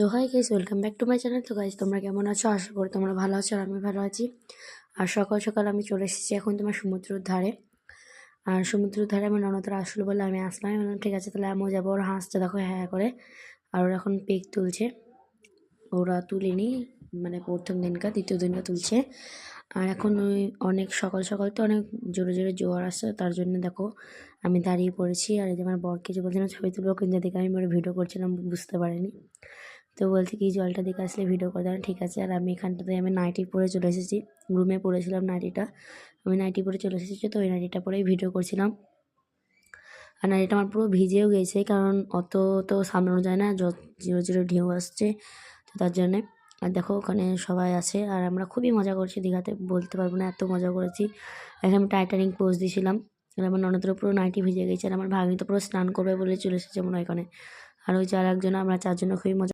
তো hi guys, welcome back to my channel. তো guys, তোমরা কেমন আছো? আশা করি তোমরা ভালো আছো আর আমি ভালো আছি। আর সকাল সকাল আমি চলে এসেছি এখন তোমার সমুদ্রের ধারে। আর সমুদ্রের ধারে আমার ননদরা আসলো বলে আমি আসলাম। আমি বললাম ঠিক আছে, তাহলে আমিও যাবো। ওরা হাসতে দেখো হ্যাঁ করে। আর ওরা এখন পিক তুলছে। ওরা তুলিনি, মানে প্রথম দিনকার দ্বিতীয় দিনকার তুলছে। আর এখন ওই অনেক সকাল সকাল তো অনেক জোরে জোরে জোয়ার আসছে, তার জন্য দেখো আমি দাঁড়িয়ে পড়েছি। আর এই যে আমার বরকে যে বলছিলাম ছবি তুলবো, কিন্তু এদিকে আমি ভিডিও করছিলাম, বুঝতে পারিনি। তো বলছে কি জলটা দিকে আসলে ভিডিও করে দেন, ঠিক আছে। আর আমি এখানটাতে আমি নাইটি পরে চলে এসেছি, রুমে পরেছিলাম নাইটিটা। আমি নাইটি পরে চলে এসেছি, তো ওই নাইটিটা পরেই ভিডিও করছিলাম। আর নাইটিটা আমার পুরো ভিজেও গেছে, কারণ অত তো সামলানো যায় না, জিরো জিরো ঢেউ আসছে, তো তার জন্যে। আর দেখো ওখানে সবাই আছে আর আমরা খুবই মজা করছি দীঘাতে, বলতে পারবো না এত মজা করেছি। এখানে আমি টাইটানিক পোজ দিয়েছিলাম। আর আমার ননদেরও পুরো নাইটি ভিজে গেছে। আর আমার ভাগ্নি তো পুরো স্নান করবে বলে চলে এসেছে মনে হয় এখানে। আর ওই যে আর একজন, আমরা চারজনে খুবই মজা